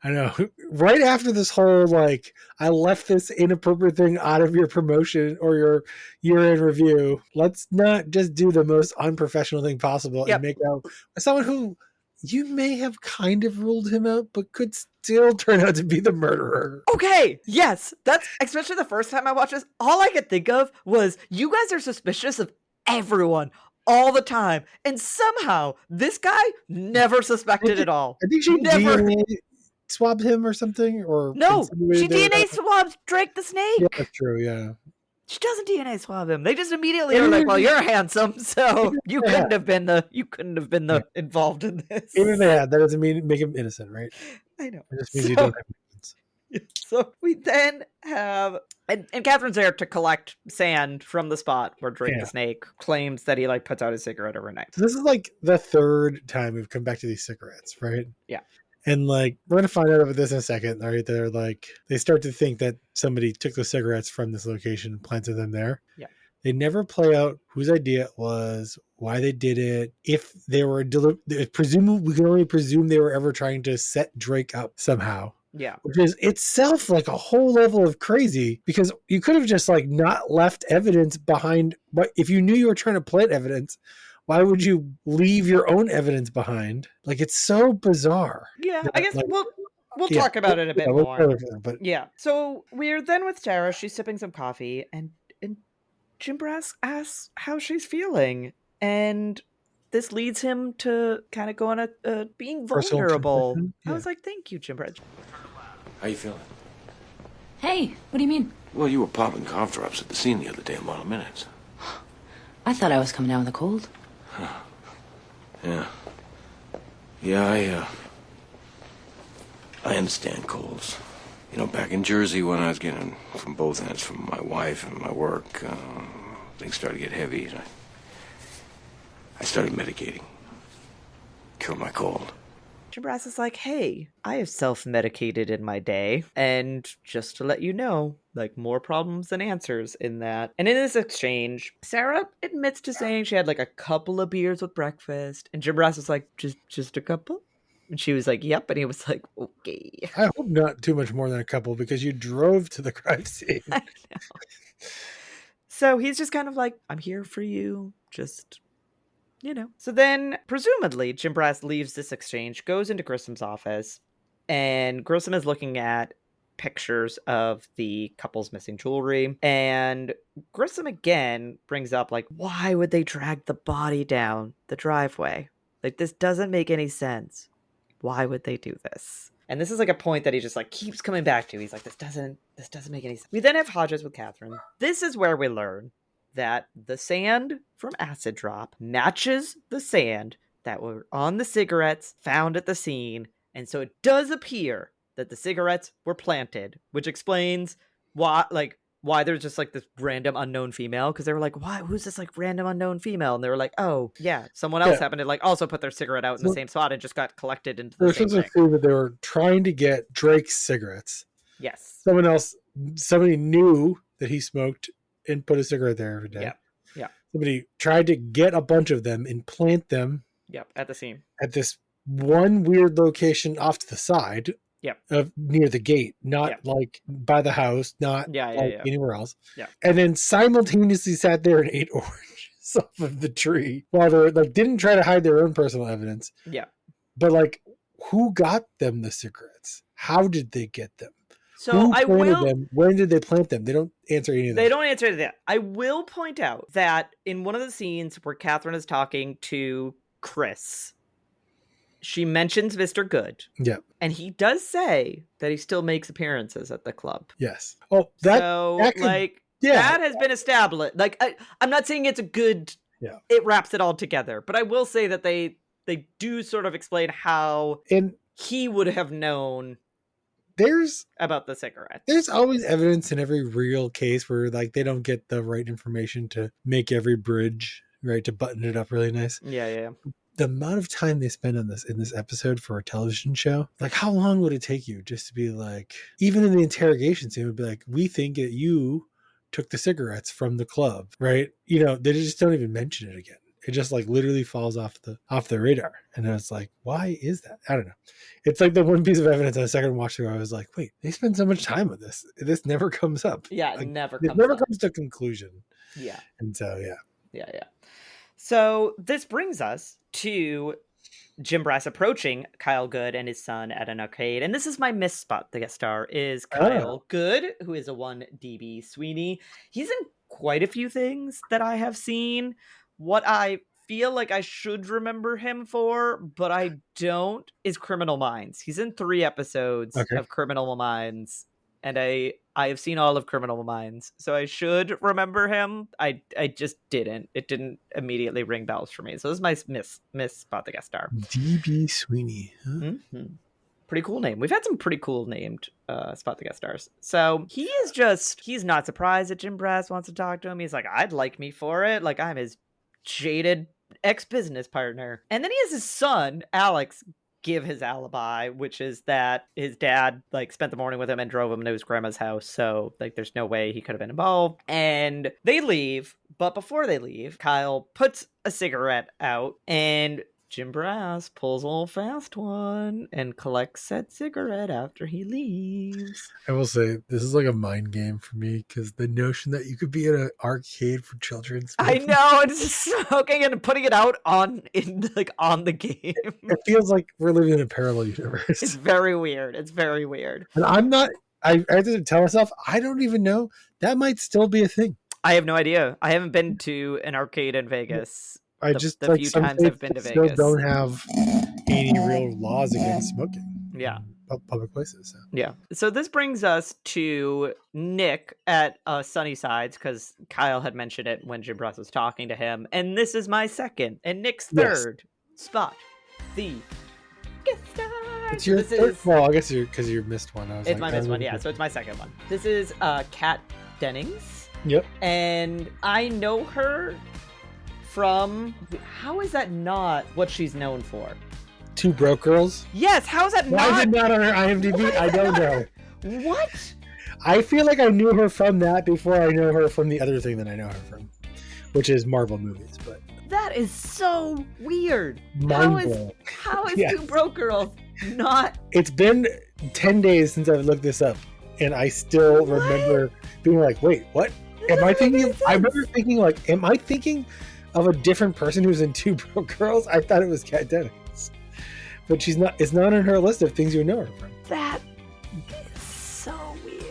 I know. Right after this whole, like, I left this inappropriate thing out of your promotion or your year-end review, let's not just do the most unprofessional thing possible and make out someone who you may have kind of ruled him out, but could still turn out to be the murderer. Okay, yes. That's, especially the first time I watched this, all I could think of was, you guys are suspicious of everyone all the time. And somehow, this guy never suspected at all. I think she never swabbed him or something, or no, she DNA swabs Drake the Snake. Yeah, that's true. Yeah, she doesn't DNA swab him. They just immediately are like, "Well, you're handsome, so you couldn't have been the involved in this." Even if they had, that doesn't mean make him innocent, right? I know. It just means you don't have evidence. So we then have, and Catherine's there to collect sand from the spot where Drake the Snake claims that he like puts out his cigarette every night. So this is like the third time we've come back to these cigarettes, right? Yeah. And like, we're going to find out about this in a second, right? They're like, they start to think that somebody took the cigarettes from this location and planted them there. Yeah. They never play out whose idea it was, why they did it. If they were, presumably, we can only presume they were ever trying to set Drake up somehow. Yeah. Which is itself like a whole level of crazy, because you could have just like not left evidence behind. But if you knew you were trying to plant evidence, why would you leave your own evidence behind? Like, it's so bizarre. Yeah, I guess we'll talk about it a bit more. But yeah, so we're then with Sarah. She's sipping some coffee, and Jim Brass asks how she's feeling, and this leads him to kind of go on a being vulnerable. I was like, "Thank you, Jim Brass." How you feeling? Hey, what do you mean? Well, you were popping cough drops at the scene the other day in Model Minutes. I thought I was coming down with a cold. Huh. Yeah, I understand colds. You know, back in Jersey when I was getting from both ends, from my wife and my work, things started to get heavy. And I started medicating. Cure my cold. Jim Brass is like, hey, I have self-medicated in my day, and just to let you know, like, more problems than answers in that. And in this exchange, Sarah admits to saying she had like a couple of beers with breakfast, and Jim Brass was like, just a couple? And she was like, yep, and he was like, okay. I hope not too much more than a couple, because you drove to the crime scene. I know. So he's just kind of like, I'm here for you, just... you know. So then, presumably, Jim Brass leaves this exchange, goes into Grissom's office, and Grissom is looking at pictures of the couple's missing jewelry. And Grissom again brings up, like, why would they drag the body down the driveway? Like, this doesn't make any sense. Why would they do this? And this is like a point that he just like keeps coming back to. He's like, this doesn't make any sense. We then have Hodges with Catherine. This is where we learn that the sand from Acid Drop matches the sand that were on the cigarettes found at the scene. And so it does appear that the cigarettes were planted, which explains why there's just like this random unknown female. Because they were like, why? Who's this like random unknown female? And they were like, oh, yeah, someone else happened to like also put their cigarette out in the same spot and just got collected into the same thing. There's that they were trying to get Drake's cigarettes. Yes. Somebody knew that he smoked and put a cigarette there every day. Yeah. Somebody tried to get a bunch of them and plant them. Yep. At the scene. At this one weird location off to the side. Yep. Of near the gate, not like by the house, not anywhere else. Yeah. And then simultaneously sat there and ate oranges off of the tree while they like didn't try to hide their own personal evidence. Yeah. But like, who got them the cigarettes? How did they get them? So I will. Them? When did they plant them? They don't answer any of that. They don't answer that. I will point out that in one of the scenes where Catherine is talking to Chris, she mentions Mr. Good. Yeah. And he does say that he still makes appearances at the club. Yes. Oh, that has been established. Like, I'm not saying it's a good. Yeah. It wraps it all together, but I will say that they do sort of explain how he would have known. About the cigarette. There's always evidence in every real case where like they don't get the right information to make every bridge right, to button it up really nice. Yeah. The amount of time they spend on this in this episode for a television show, like how long would it take you just to be like, even in the interrogation scene, it would be like, we think that you took the cigarettes from the club, right? You know, they just don't even mention it again. It just like literally falls off the radar. And it's like, why is that? I don't know. It's like the one piece of evidence on a second watch where I was like, wait, they spend so much time with this. This never comes up. Yeah, like, it never comes to conclusion. Yeah. And so, Yeah. So this brings us to Jim Brass approaching Kyle Good and his son at an arcade. And this is my miss spot. The guest star is Kyle Good, who is a 1 DB Sweeney. He's in quite a few things that I have seen. What I feel like I should remember him for, but I don't, is Criminal Minds. He's in 3 episodes of Criminal Minds, and I have seen all of Criminal Minds, so I should remember him. I just didn't. It didn't immediately ring bells for me. So this is my miss spot the guest star. DB Sweeney. Huh? Mm-hmm. Pretty cool name. We've had some pretty cool named spot the guest stars. So he's not surprised that Jim Brass wants to talk to him. He's like, I'd like me for it. Like, I'm his jaded ex-business partner. And then he has his son, Alex, give his alibi, which is that his dad like spent the morning with him and drove him to his grandma's house. So like there's no way he could have been involved. And they leave, but before they leave, Kyle puts a cigarette out and Jim Brass pulls a little fast one and collects that cigarette after he leaves. I will say, this is like a mind game for me, because the notion that you could be in an arcade for children. I know, it's just smoking and putting it out on the game. It feels like we're living in a parallel universe. It's very weird. And I have to tell myself, I don't even know. That might still be a thing. I have no idea. I haven't been to an arcade in Vegas. The like, few times I've been to Vegas don't have any real laws against smoking. Yeah. Public places. So. Yeah. So this brings us to Nick at Sunnysides, because Kyle had mentioned it when Jim Brass was talking to him. And this is my second and Nick's third spot. The guest star. It's your This is well, I guess because you missed one. I was it's like, my missed one, yeah. So it's my second one. This is Kat Dennings, Yep. and I know her from. How is that not what she's known for? Two Broke Girls. Yes. How is that Why is not? it not on her IMDb? I don't know. What? I feel like I knew her from that before I know her from the other thing that I know her from, which is Marvel movies. But That is so weird. mind-blowing. How is Yes. Two Broke Girls not? It's been 10 days since I've looked this up, and I still remember being like, "Wait, what? Am I thinking?" I remember thinking like, "Am I thinking of a different person who's in Two Broke Girls?" I thought it was Kat Dennings, but she's not. It's not on her list of things you know her from. That is so weird.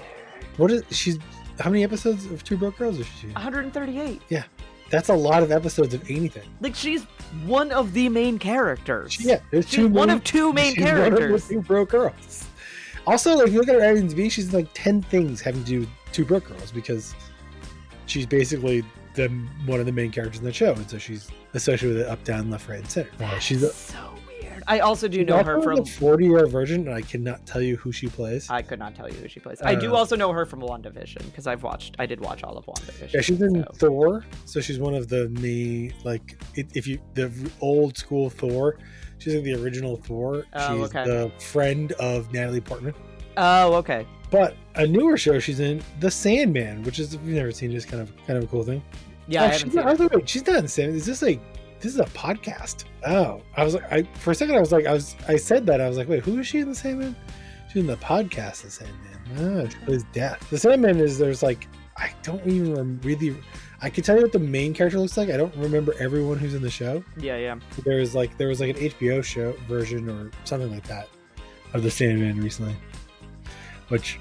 What is she's? How many episodes of Two Broke Girls is she? 138. Yeah, that's a lot of episodes of anything. Like she's one of the main characters. Yeah, there's She's one of two main she's one of characters. the Two Broke Girls. Also, like, if you look at her IMDb, she's in like 10 things having to do with Two Broke Girls because she's basically one of the main characters in the show, and so she's associated with it up, down, left, right, and center. She's so weird. I also do know her from. a 40-year version, and I cannot tell you who she plays. I could not tell you who she plays. I do also know her from WandaVision because I did watch all of WandaVision. Yeah, she's in Thor, so she's one of the main, like, the old school Thor. She's in the original Thor. Oh, she's okay. the friend of Natalie Portman. Oh, okay. But a newer show she's in, The Sandman, which is, if you've never seen, just kind of a cool thing. Yeah, I haven't seen it. Wait, she's not in the Sandman. This is a podcast. Oh, I was like, for a second, I said that. I was like, wait, who is she in The Sandman? She's in the podcast, The Sandman. She plays Death. The Sandman there's like, I don't even really, I can tell you what the main character looks like. I don't remember everyone who's in the show. Yeah. There was like an HBO show version or something like that of The Sandman recently, which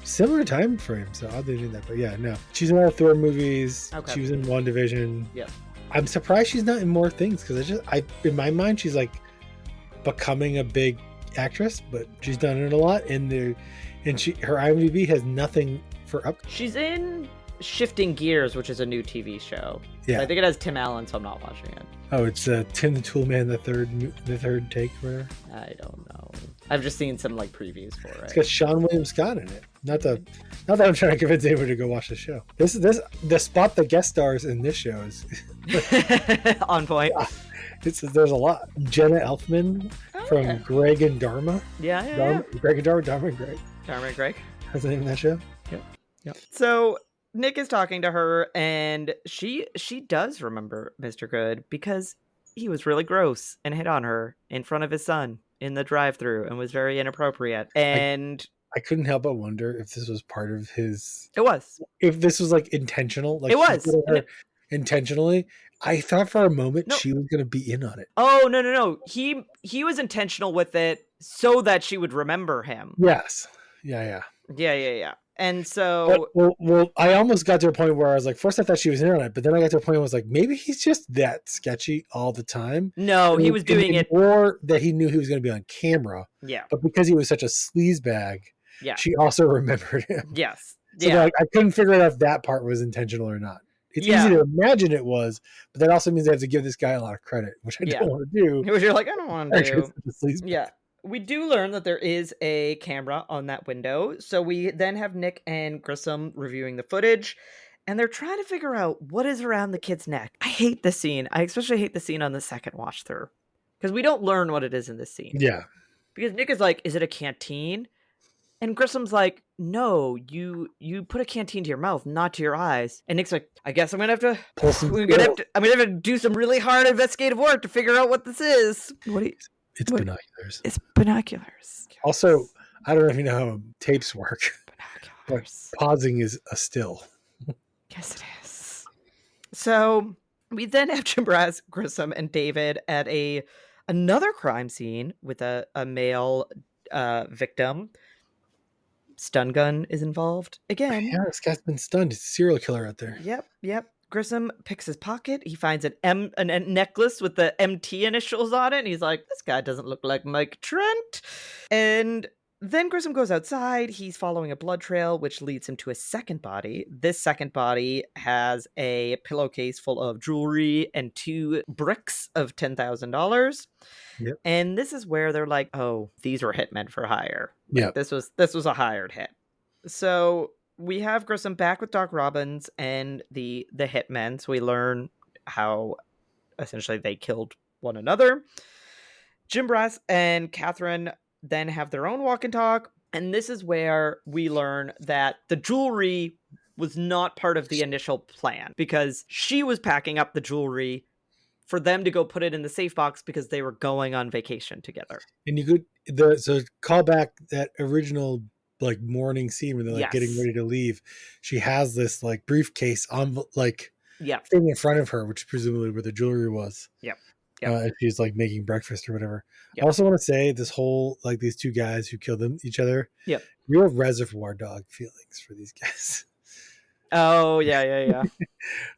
similar time frame. So odd they did that, but yeah, no, she's in all Thor movies. Okay. She was in WandaVision. Yep. I'm surprised she's not in more things because in my mind she's like becoming a big actress, but she's done it a lot. Her IMDb has nothing for up. She's in Shifting Gears, which is a new TV show. Yeah, I think it has Tim Allen, so I'm not watching it. Oh, it's Tim the Toolman, the third take for her. I don't know. I've just seen some like previews for it. It's got Sean William Scott in it. Not that I'm trying to convince anyone to go watch the show. The spot the guest stars in this show is on point. Yeah, there's a lot. Jenna Elfman from Greg and Dharma. Yeah. Greg and Dharma and Greg. Dharma and Greg. That's the name of that show. Yep. So Nick is talking to her, and she does remember Mr. Good because he was really gross and hit on her in front of his son in the drive-thru and was very inappropriate. And I couldn't help but wonder if this was part of his. It was. If this was like intentional, like it was intentionally. I thought for a moment she was going to be in on it. Oh no! He was intentional with it so that she would remember him. Yes. Yeah. And so, well, I almost got to a point where I was like, first I thought she was in on it, but then I got to a point where I was like, maybe he's just that sketchy all the time. No, he was doing it, or that he knew he was going to be on camera. Yeah, but because he was such a sleazebag, yeah, she also remembered him. Yes, so like, I couldn't figure out if that part was intentional or not. It's easy to imagine it was, but that also means they have to give this guy a lot of credit, which I don't want to do. Which you're like, I don't want to do. Yeah. We do learn that there is a camera on that window. So we then have Nick and Grissom reviewing the footage, and they're trying to figure out what is around the kid's neck. I hate this scene. I especially hate the scene on the second watch through because we don't learn what it is in this scene. Yeah. Because Nick is like, is it a canteen? And Grissom's like, no, you put a canteen to your mouth, not to your eyes. And Nick's like, I guess I'm gonna have to I'm gonna have to do some really hard investigative work to figure out what this is. It's binoculars. It's binoculars. Also, I don't know if you know how tapes work. Binoculars. But pausing is a still. Yes, it is. So we then have Jim Brass, Grissom, and David at another crime scene with a male victim. Stun gun is involved again. Yeah, this guy's been stunned. He's a serial killer out there. Yep. Grissom picks his pocket. He finds a necklace with the MT initials on it. And he's like, this guy doesn't look like Mike Trent. And Then Grissom goes outside. He's following a blood trail, which leads him to a second body. This second body has a pillowcase full of jewelry and 2 bricks of $10,000. Yep. And this is where they're like, "Oh, these were hitmen for hire. Like, Yep. this was a hired hit." So we have Grissom back with Doc Robbins and the hitmen. So we learn how essentially they killed one another. Jim Brass and Catherine then have their own walk and talk. And this is where we learn that the jewelry was not part of the initial plan, because she was packing up the jewelry for them to go put it in the safe box because they were going on vacation together. And you so call back that original like morning scene when they're like getting ready to leave. She has this like briefcase on like thing in front of her, which is presumably where the jewelry was. Yep. She's like making breakfast or whatever. Yep. I also want to say this whole like these two guys who killed each other. Yep. Real Reservoir Dog feelings for these guys. Oh yeah.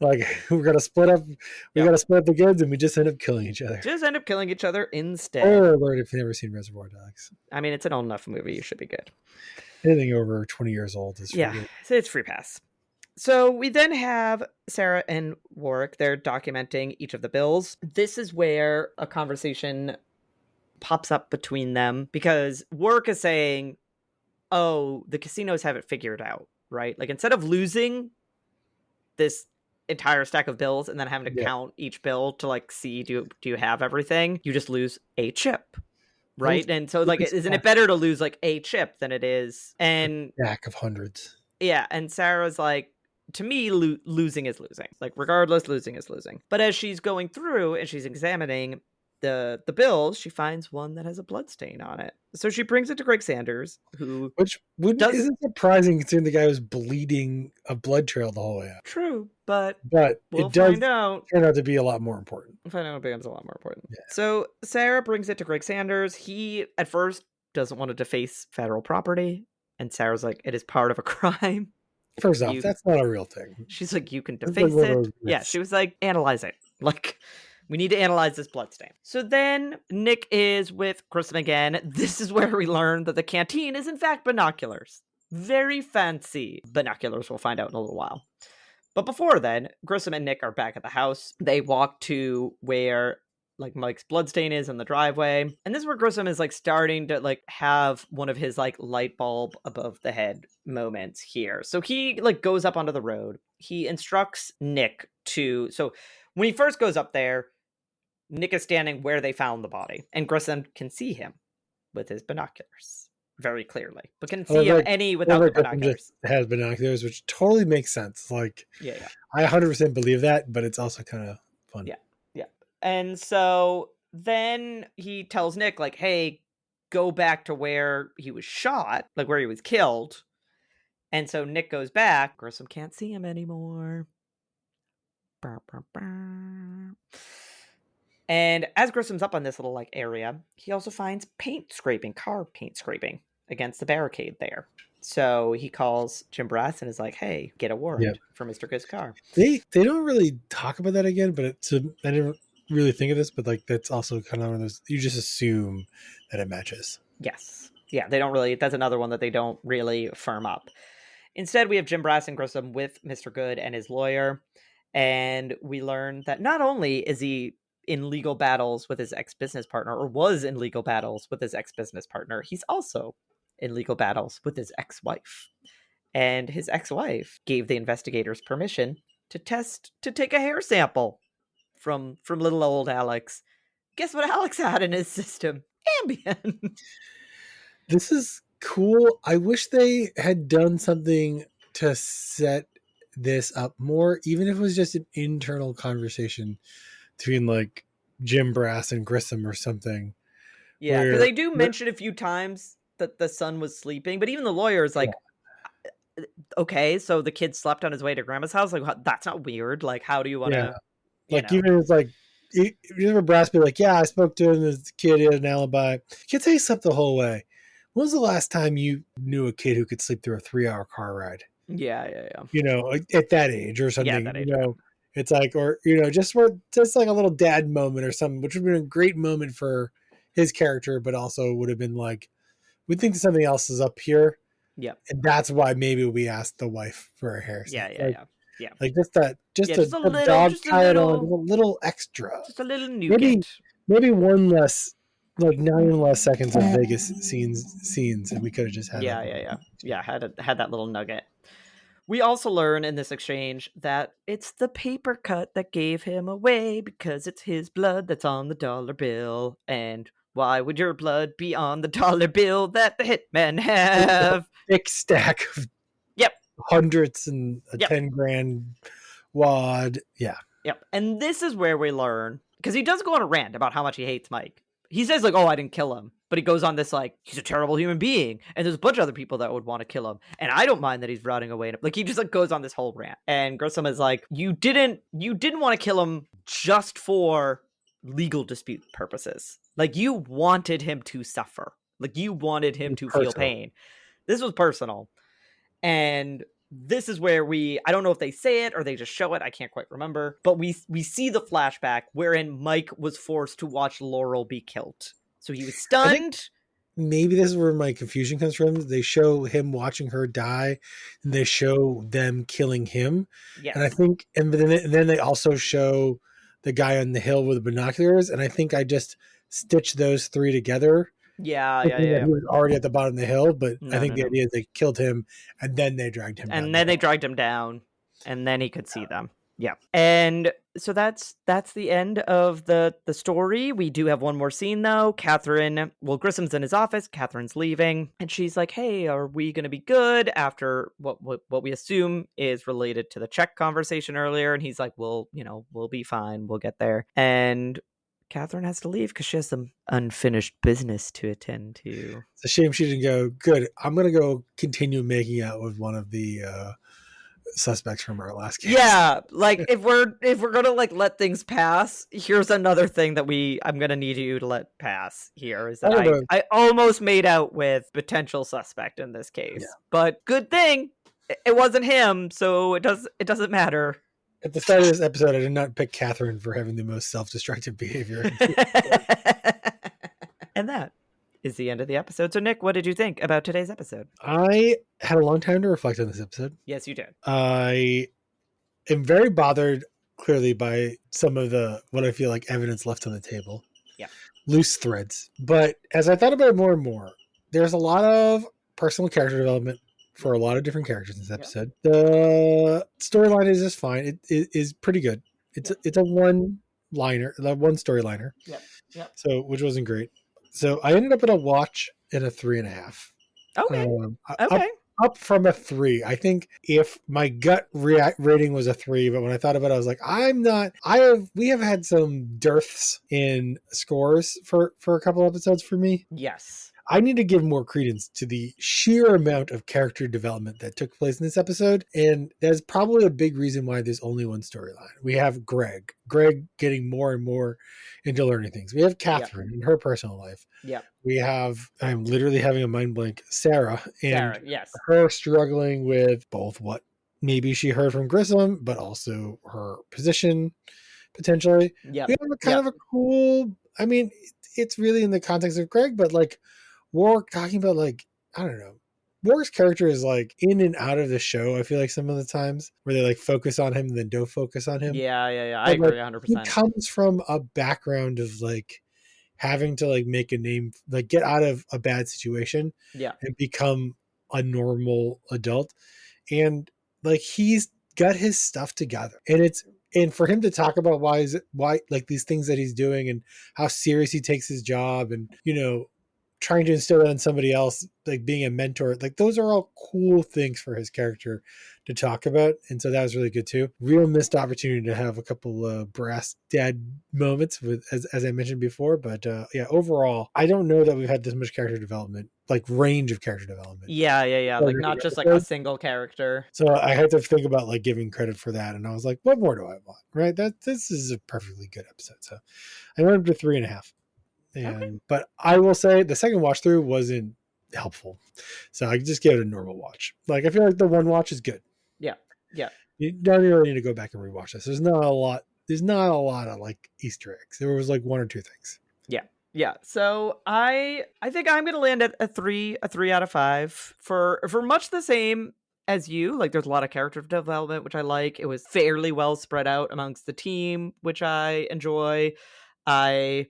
Like we're gonna split up. We gotta split up the goods, and we just end up killing each other. Just end up killing each other instead. Oh Lord, if you've never seen Reservoir Dogs, I mean, it's an old enough movie. You should be good. Anything over 20 years old is good. It's free pass. So we then have Sarah and Warwick. They're documenting each of the bills. This is where a conversation pops up between them, because Warwick is saying, "Oh, the casinos have it figured out, right? Like, instead of losing this entire stack of bills and then having to count each bill to like see do you have everything, you just lose a chip." Right? And so like, isn't it better to lose like a chip than it is and stack of hundreds? Yeah. And Sarah's like, to me, losing is losing. Like, regardless, losing is losing. But as she's going through and she's examining the bills, she finds one that has a blood stain on it. So she brings it to Greg Sanders, who isn't surprising considering the guy was bleeding a blood trail the whole way out. True, but we'll find out. Turn out to be a lot more important. We'll find out it becomes a lot more important. Yeah. So Sarah brings it to Greg Sanders. He at first doesn't want to deface federal property, and Sarah's like, "It is part of a crime." First off, that's not a real thing. She's like, "You can deface it." Yeah, she was like, "Analyze it. Like, we need to analyze this blood stain." So then Nick is with Grissom again. This is where we learn that the canteen is in fact binoculars. Very fancy binoculars, we'll find out in a little while. But before then, Grissom and Nick are back at the house. They walk to where like Mike's bloodstain is in the driveway. And this is where Grissom is like starting to like have one of his like light bulb above the head moments here. So he like goes up onto the road. He instructs Nick to, so when he first goes up there, Nick is standing where they found the body, and Grissom can see him with his binoculars very clearly, but can see him without the binoculars. Has binoculars, which totally makes sense. Like, I 100% believe that, but it's also kind of fun. Yeah. And so then he tells Nick, like, "Hey, go back to where he was shot, like where he was killed." And so Nick goes back. Grissom can't see him anymore. And as Grissom's up on this little like area, he also finds car paint scraping against the barricade there. So he calls Jim Brass and is like, "Hey, get a warrant for Mr. Good's car." They don't really talk about that again, but I didn't really think of this, but like that's also kind of one of those, you just assume that it matches. Yes. Yeah, they don't really, that's another one that they don't really firm up. Instead, we have Jim Brass and Grissom with Mr. Good and his lawyer, and we learn that not only is he in legal battles with his ex-business partner, or was in legal battles with his ex-business partner, he's also in legal battles with his ex-wife. And his ex-wife gave the investigators permission to take a hair sample from little old Alex. Guess what Alex had in his system? Ambien. This is cool. I wish they had done something to set this up more, even if it was just an internal conversation between like Jim Brass and Grissom or something. Yeah, because they do mention a few times that the son was sleeping, but even the lawyer is like, "Okay, so the kid slept on his way to grandma's house? Like, that's not weird. Like, how do you want to..." Like, even if it's like, you remember Brass be like, "Yeah, I spoke to him, this kid had an alibi." Kid say he slept the whole way. When was the last time you knew a kid who could sleep through a 3-hour car ride? Yeah. You know, at that age or something. Yeah, that age, it's like, or, just like a little dad moment or something, which would have been a great moment for his character, but also would have been like we think something else is up here. Yep. And that's why maybe we asked the wife for her hair. Yeah. Yeah. Like just a dog just a tied on, a little extra. little nougat. Maybe one less, like 9 less seconds of Vegas scenes, and we could have just had. Yeah. Had that little nugget. We also learn in this exchange that it's the paper cut that gave him away because it's his blood that's on the dollar bill. And why would your blood be on the dollar bill that the hitmen have? Thick stack of Yep. hundreds and a 10 grand wad. Yeah. Yep. And this is where we learn, because he does go on a rant about how much he hates Mike. He says, like, oh, I didn't kill him. But he goes on this, like, he's a terrible human being. And there's a bunch of other people that would want to kill him. And I don't mind that he's rotting away. Like, he just, like, goes on this whole rant. And Grissom is like, you didn't want to kill him just for legal dispute purposes. Like, you wanted him to suffer. Like, you wanted him to feel pain. This was personal. And this is where I don't know if they say it or they just show it. I can't quite remember. But we see the flashback wherein Mike was forced to watch Laurel be killed. So he was stunned. Maybe this is where my confusion comes from. They show him watching her die, and they show them killing him. Yes. And I think, and then they also show the guy on the hill with the binoculars. And I think I just stitched those three together. Yeah. He was already at the bottom of the hill, but I think the idea is they killed him and then they dragged him down. And then they dragged him down, and then he could see them. Yeah. And so that's the end of the story. We do have one more scene, though. Grissom's in his office. Catherine's leaving, and she's like, hey, are we going to be good after what we assume is related to the check conversation earlier? And he's like, well, we'll be fine. We'll get there. And Catherine has to leave because she has some unfinished business to attend to. It's a shame she didn't go, good, I'm going to go continue making out with one of the suspects from our last case. Yeah, like if we're going to like let things pass, here's another thing that I'm going to need you to let pass here is that I almost made out with potential suspect in this case. Yeah. But good thing it wasn't him, so it doesn't matter. At the start of this episode, I did not pick Catherine for having the most self-destructive behavior. And that is the end of the episode. So, Nick, what did you think about today's episode? I had a long time to reflect on this episode. Yes, you did. I am very bothered, clearly, by some of what I feel like evidence left on the table. Yeah. Loose threads. But as I thought about it more and more, there's a lot of personal character development for a lot of different characters in this episode. Yep. The storyline is just fine. It is pretty good. It's a one-liner, one storyliner. Yep. So, which wasn't great. So I ended up at a watch in a 3.5. Okay. Okay. Up from a 3. I think if my gut rating was a 3, but when I thought about it, I was like, we have had some dearths in scores for a couple episodes for me. Yes. I need to give more credence to the sheer amount of character development that took place in this episode. And that's probably a big reason why there's only one storyline. We have Greg getting more and more into learning things. We have Catherine in her personal life. Yeah. We have, I'm literally having a mind blank, Sarah, yes. her struggling with both what maybe she heard from Grissom, but also her position potentially. Yeah. We have a kind of a cool, I mean, it's really in the context of Greg, but like, Warwick talking about like, I don't know. Warwick's character is like in and out of the show. I feel like some of the times where they like focus on him and then don't focus on him. Yeah. I agree 100%. He comes from a background of like having to like make a name, like get out of a bad situation and become a normal adult. And like he's got his stuff together. And for him to talk about why like these things that he's doing and how serious he takes his job and, trying to instill that in somebody else, like being a mentor, like those are all cool things for his character to talk about. And so that was really good too. Real missed opportunity to have a couple brass dad moments with, as I mentioned before, but overall, I don't know that we've had this much character development, like range of character development. Yeah. Like not just like a single character. So I had to think about like giving credit for that. And I was like, what more do I want? Right. This is a perfectly good episode. So I went up to 3.5. But I will say the second watch through wasn't helpful. So I just gave it a normal watch. Like I feel like the one watch is good. Yeah. You don't really need to go back and rewatch this. There's not a lot of like Easter eggs. There was like one or two things. Yeah. Yeah, so I think I'm gonna land at a 3 out of 5 for much the same as you. Like, there's a lot of character development, which I like. It was fairly well spread out amongst the team, which I enjoy. I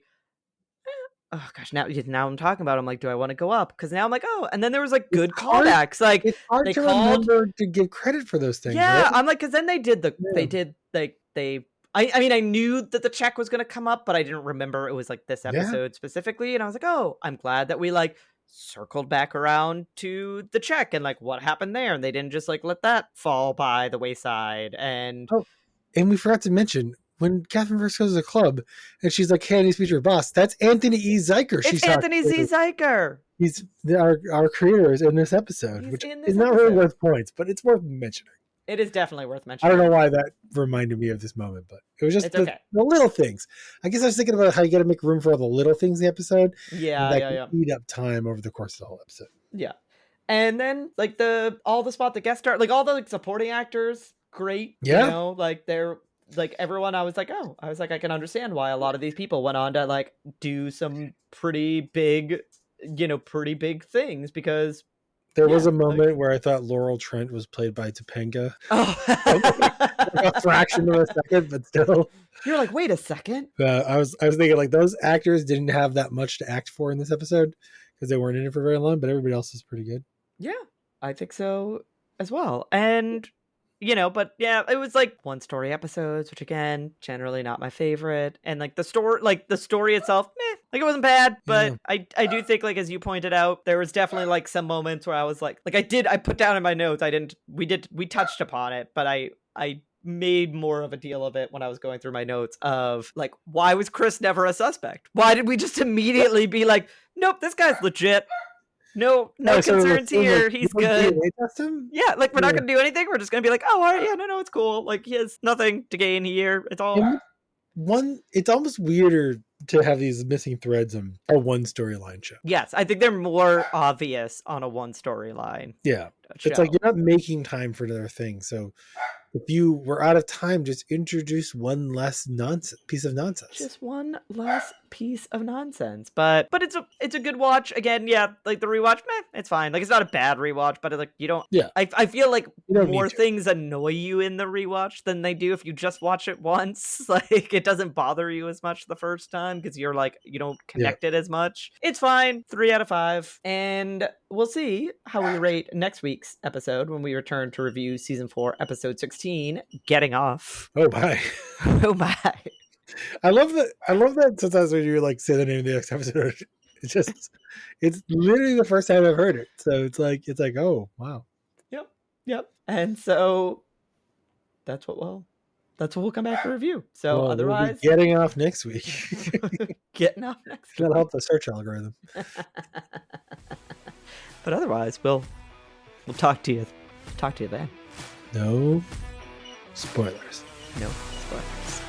oh gosh, now I'm talking about it, I'm like, do I want to go up? Because now I'm like, oh, and then there was like It's good hard. callbacks. Like It's hard they to called remember to give credit for those things, yeah, right? I'm like, because then they Yeah. did like I mean, I knew that the check was gonna come up, but I didn't remember it was like this Yeah. episode specifically, and I was like, oh, I'm glad that we like circled back around to the check and like what happened there, and they didn't just like let that fall by the wayside. And Oh, and we forgot to mention when Catherine first goes to the club and she's like, "Hey, I need to speak to your boss." That's Anthony E. Zeiker. it's Anthony Z. Zeiker. He's our creator is in this episode, He's which in is this not really episode. worth points, but it's worth mentioning. It is definitely worth I mentioning. don't know why that reminded me of this moment, but it was just It's the, okay. the little things. I guess I was thinking about how you got to make room for all the little things in the episode. Yeah, and that yeah, can eat up time over the course of the whole episode. yeah. And then like all the spot the guest star, like all the like supporting actors, great. Yeah. You know, like they're like everyone. I was like, I can understand why a lot of these people went on to like do some pretty big things because There was yeah, a moment where I thought Laurel Trent was played by Topanga. oh, A fraction of a second, but still. you're like, wait a second. I was thinking like those actors didn't have that much to act for in this episode because they weren't in it for very long, but everybody else is pretty good. Yeah, I think so as well. And but yeah, it was like one story episodes, which again, generally not my favorite. And like the story itself, like it wasn't bad, but Yeah. I do think like as you pointed out, there was definitely like some moments where I was like I put down in my notes, we touched upon it, but I made more of a deal of it when I was going through my notes of like, why was Chris never a suspect? Why did we just immediately be like, nope, this guy's legit. No concerns here. He's good. Yeah, like we're not gonna do anything. We're just gonna be like, oh, all right, yeah, no, it's cool. Like he has nothing to gain here. It's all It's almost weirder to have these missing threads on a one storyline show. Yes, I think they're more obvious on a one storyline. Yeah, show. it's like you're not making time for their thing. So if you were out of time, just introduce one less piece of nonsense. Just one less piece of nonsense. But it's a good watch. Again, yeah, like the rewatch, it's fine. Like it's not a bad rewatch, but like you don't. Yeah, I feel like more things annoy you in the rewatch than they do if you just watch it once. Like it doesn't bother you as much the first time because you're like you don't connect it as much. It's fine. 3 out of 5, and we'll see how we rate next week's episode when we return to review season 4, episode 16, Getting Off. Oh my. Oh my. I love that sometimes when you like say the name of the next episode, it's literally the first time I've heard it. So it's like, oh wow. Yep. And so that's what we'll come back to review. So well, otherwise we'll be getting off next week. Getting off next week. That'll help the search algorithm. But otherwise we'll talk to you then. No spoilers. No spoilers.